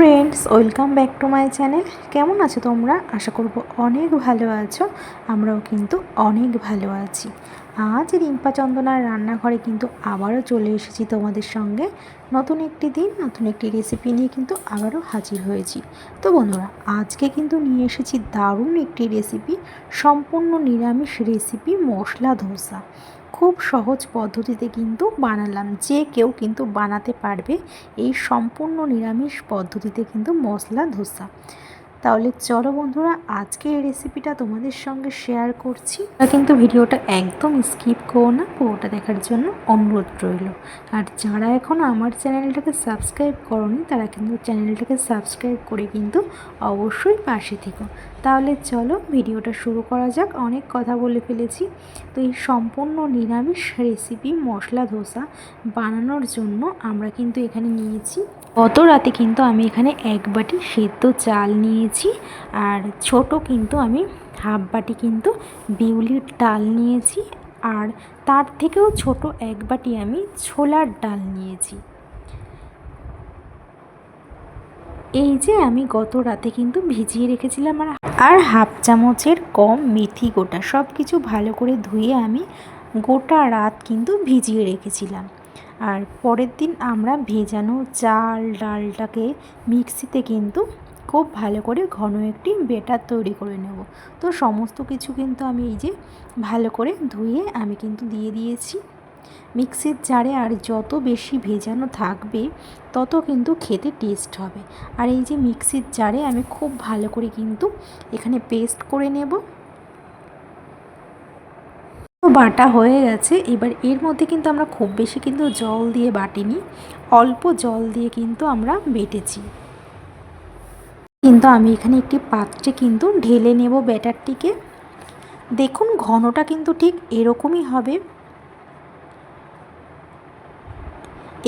Friends, welcome back to my channel. কেমন আছো তোমরা? আশা করব অনেক ভালো আছো। আমরাও কিন্তু অনেক ভালো আছি। আজ রিম্পা চন্দনার রান্নাঘরে কিন্তু আবারও চলে এসেছি তোমাদের সঙ্গে। নতুন একটি দিন, নতুন একটি রেসিপি নিয়ে কিন্তু আবারও হাজির হয়েছি। তো বন্ধুরা, আজকে কিন্তু নিয়ে এসেছি দারুণ একটি রেসিপি, সম্পূর্ণ নিরামিষ রেসিপি, মশলা ধোসা। খুব সহজ পদ্ধতিতে কিন্তু বানালাম, যে কেউ কিন্তু বানাতে পারবে এই সম্পূর্ণ নিরামিষ পদ্ধতিতে কিন্তু মশলা ধোসা। তাহলে চলো বন্ধুরা, আজকে এই রেসিপিটা তোমাদের সঙ্গে শেয়ার করছি। কিন্তু ভিডিওটা একদম স্কিপ করো না, পুরোটা দেখার জন্য অনুরোধ রইল। আর যারা এখনও আমার চ্যানেলটাকে সাবস্ক্রাইব করোনি, তারা কিন্তু চ্যানেলটাকে সাবস্ক্রাইব করে কিন্তু অবশ্যই পাশে থেকো। তাহলে চলো ভিডিওটা শুরু করা যাক। অনেক কথা বলে ফেলেছি। তো এই সম্পূর্ণ নিরামিষ রেসিপি মশলা ধোসা বানানোর জন্য আমরা কিন্তু এখানে নিয়েছি, গত রাতে কিন্তু আমি এখানে 1 বাটি সেদ্ধ চাল নিয়েছি। আর ছোট কিন্তু আমি হাফ বাটি কিন্তু বিউলির ডাল নিয়েছি। আর তার থেকেও ছোট 1 বাটি আমি ছোলার ডাল নিয়েছি। এই যে আমি গত রাতে কিন্তু ভিজিয়ে রেখেছিলাম। আর হাফ চামচের কম মেথি গোটা, সব কিছু ভালো করে ধুয়ে আমি গোটা রাত কিন্তু ভিজিয়ে রেখেছিলাম। আর পরের দিন আমরা ভেজানো চাল ডালটাকে মিক্সিতে কিন্তু খুব ভালো করে ঘন একটি ব্যাটার তৈরি করে নেব। তো সমস্ত কিছু কিন্তু আমি এই যে ভালো করে ধুয়ে আমি কিন্তু দিয়ে দিয়েছি মিক্সির জারে। আর যত বেশি ভেজানো থাকবে তত কিন্তু খেতে টেস্ট হবে। আর এই যে মিক্সির জারে আমি খুব ভালো করে কিন্তু এখানে পেস্ট করে নেব। বাটা হয়ে গেছে। এবার এর মধ্যে কিন্তু আমরা খুব বেশি কিন্তু জল দিয়ে বাটিনি, অল্প জল দিয়ে কিন্তু আমরা বেটেছি। কিন্তু আমি এখানে একটি পাত্রে কিন্তু ঢেলে নেব ব্যাটারটিকে। দেখুন ঘনটা কিন্তু ঠিক এরকমই হবে।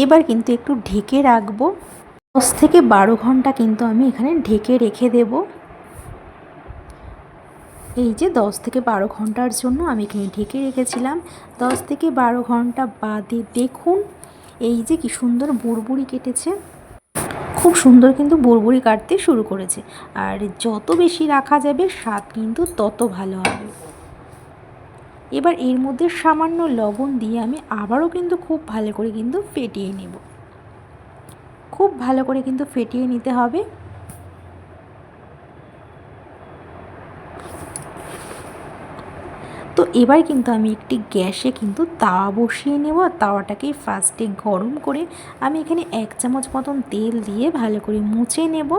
এবার কিন্তু একটু ঢেকে রাখবো। 10 থেকে 12 ঘন্টা কিন্তু আমি এখানে ঢেকে রেখে দেব। এই যে 10 থেকে 12 ঘন্টার জন্য আমি এখানে ঢেকে রেখেছিলাম। 10 থেকে 12 ঘন্টা বাদে দেখুন এই যে কি সুন্দর বুড়বুড়ি কেটেছে। খুব সুন্দর কিন্তু বুড়বুড়ি কাটতে শুরু করেছে। আর যত বেশি রাখা যাবে স্বাদ কিন্তু তত ভালো হবে। এবার এর মধ্যে সামান্য লবণ দিয়ে আমি আবারও কিন্তু খুব ভালো করে কিন্তু ফেটিয়ে নেব। খুব ভালো করে কিন্তু ফেটিয়ে নিতে হবে। তো এবার কিন্তু আমি একটি গ্যাসে কিন্তু তাওয়া বসিয়ে নেব। তাওয়াটাকে ফার্স্টে গরম করে আমি এখানে 1 চামচ মতন তেল দিয়ে ভালো করে মুছে নেব।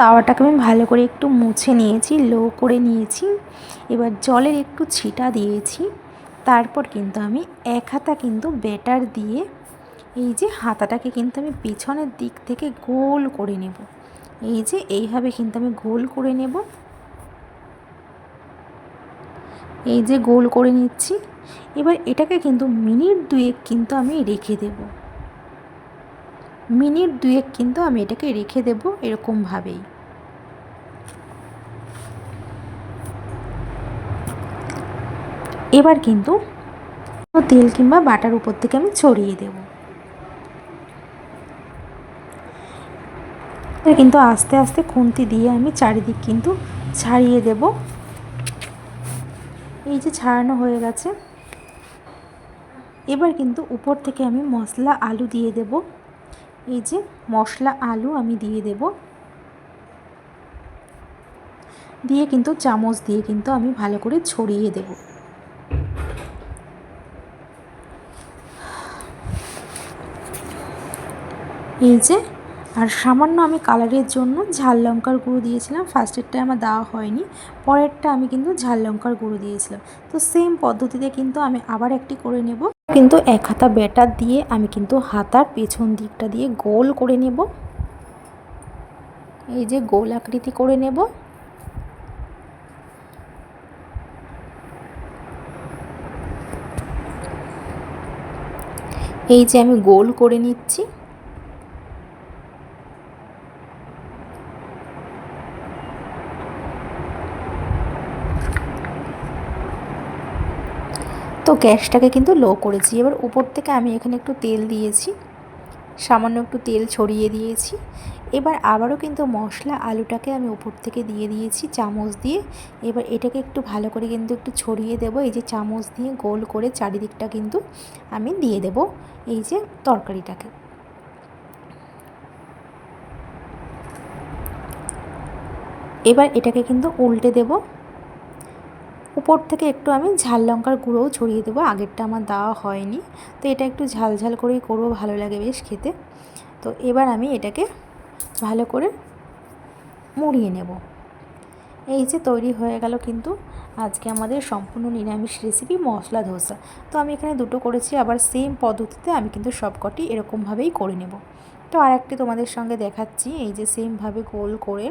তাওয়াটাকে আমি ভালো করে একটু মুছে নিয়েছি, লো করে নিয়েছি। এবার জলের একটু ছিটা দিয়েছি। তারপর কিন্তু আমি 1 হাতা কিন্তু ব্যাটার দিয়ে এই যে হাতাটাকে কিন্তু আমি পেছনের দিক থেকে গোল করে নেব। এই যে এইভাবে কিন্তু আমি গোল করে নেব। এই যে গোল করে নিচ্ছি। এবার এটাকে কিন্তু মিনিট 2 কিন্তু আমি রেখে দেব। মিনিট 2 কিন্তু আমি এটাকে রেখে দেব এরকমভাবেই। এবার কিন্তু তেল কিংবা বাটার উপর থেকে আমি ছড়িয়ে দেব। কিন্তু আস্তে আস্তে খুন্তি দিয়ে আমি চারিদিক কিন্তু ছাড়িয়ে দেব। এই যে ছাড়ানো হয়ে গেছে। এবার কিন্তু উপর থেকে আমি মশলা আলু দিয়ে দেব। এই যে মশলা আলু আমি দিয়ে দেব। দিয়ে কিন্তু চামচ দিয়ে কিন্তু আমি ভালো করে ছড়িয়ে দেব। এই যে আর সামান্য আমি কালারের জন্য ঝাল লঙ্কার গুঁড়ো দিয়েছিলাম। ফার্স্টেরটায় আমার দেওয়া হয়নি, পরেরটা আমি কিন্তু ঝাল লঙ্কার গুঁড়ো দিয়েছিলাম। তো সেম পদ্ধতিতে কিন্তু আমি আবার একটি করে নেব। কিন্তু 1 হাতা ব্যাটার দিয়ে আমি কিন্তু হাতার পেছন দিকটা দিয়ে গোল করে নেব। এই যে গোল আকৃতি করে নেব। এই যে আমি গোল করে নিচ্ছি। তো গ্যাসটাকে কিন্তু লো করেছি। এবার উপর থেকে আমি এখানে একটু তেল দিয়েছি। সামান্য একটু তেল ছড়িয়ে দিয়েছি। এবার আবারও কিন্তু মশলা আলুটাকে আমি উপর থেকে দিয়ে দিয়েছি চামচ দিয়ে। এবার এটাকে একটু ভালো করে কিন্তু একটু ছড়িয়ে দেব, এই যে চামচ দিয়ে গোল করে চারিদিকটা কিন্তু আমি দিয়ে দেব এই যে তরকারিটাকে। এবার এটাকে কিন্তু উল্টে দেব। উপর থেকে একটু আমি ঝাল লঙ্কার গুঁড়োও ছড়িয়ে দেবো, আগেরটা আমার দেওয়া হয়নি। তো এটা একটু ঝাল ঝাল করেই করবো, ভালো লাগে বেশ খেতে। তো এবার আমি এটাকে ভালো করে মুড়িয়ে নেব। এই যে তৈরি হয়ে গেল কিন্তু আজকে আমাদের সম্পূর্ণ নিরামিষ রেসিপি মশলা ধোসা। তো আমি এখানে দুটো করেছি, আবার সেম পদ্ধতিতে আমি কিন্তু সবকটি এরকমভাবেই করে নেব। তো আর একটি তোমাদের সঙ্গে দেখাচ্ছি, এই যে সেমভাবে গোল করে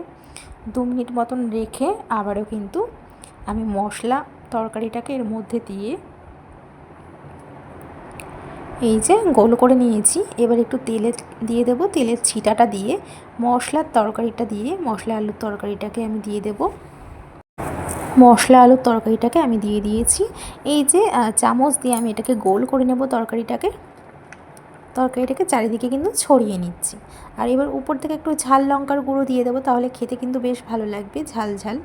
2 মিনিট মতন রেখে আবারও কিন্তু আমি মশলা তরকারিটাকে এর মধ্যে দিয়ে এই যে গোল করে নিয়েছি। এবার একটু তেলে দিয়ে দেব, তেলের ছিটাটা দিয়ে মশলার তরকারিটা দিয়ে মশলা আলুর তরকারিটাকে আমি দিয়ে দেব। মশলা আলুর তরকারিটাকে আমি দিয়ে দিয়েছি। এই যে চামচ দিয়ে আমি এটাকে গোল করে নেব তরকারিটাকে চারিদিকে কিন্তু ছড়িয়ে নিচ্ছি। আর এবার উপর থেকে একটু ঝাল লঙ্কার গুঁড়ো দিয়ে দেবো, তাহলে খেতে কিন্তু বেশ ভালো লাগবে ঝাল ঝাল।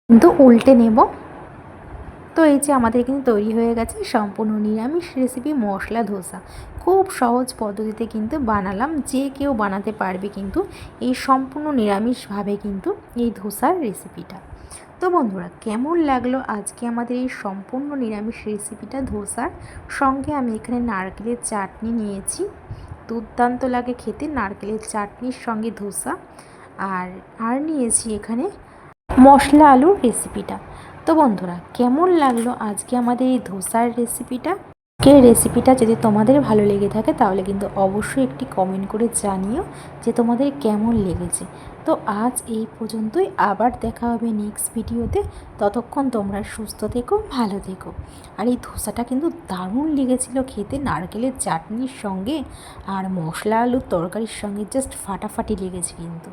কিন্তু উল্টে নেব। তো এই যে আমাদের কিন্তু তৈরি হয়ে গেছে সম্পূর্ণ নিরামিষ রেসিপি মশলা ধোসা। খুব সহজ পদ্ধতিতে কিন্তু বানালাম, যে কেউ বানাতে পারবে কিন্তু এই সম্পূর্ণ নিরামিষভাবে কিন্তু এই ধোসার রেসিপিটা। তো বন্ধুরা, কেমন লাগলো আজকে আমাদের এই সম্পূর্ণ নিরামিষ রেসিপিটা ধোসার সঙ্গে? আমি এখানে নারকেলের চাটনি নিয়েছি, দুর্দান্ত লাগে খেতে নারকেলের চাটনির সঙ্গে ধোসা। আর নিয়েছি এখানে মশলা আলুর রেসিপিটা। তো বন্ধুরা, কেমন লাগলো আজকে আমাদের এই ধোসার রেসিপিটা? রেসিপিটা যদি তোমাদের ভালো লেগে থাকে তাহলে কিন্তু অবশ্যই একটি কমেন্ট করে জানিও যে তোমাদের কেমন লেগেছে। তো আজ এই পর্যন্তই, আবার দেখা হবে নেক্সট ভিডিওতে। ততক্ষণ তোমরা সুস্থ থেকো, ভালো থেকো। আর এই ধোসাটা কিন্তু দারুণ লেগেছিল খেতে, নারকেলের চাটনির সঙ্গে আর মশলা আলুর তরকারির সঙ্গে জাস্ট ফাটাফাটি লেগেছে কিন্তু।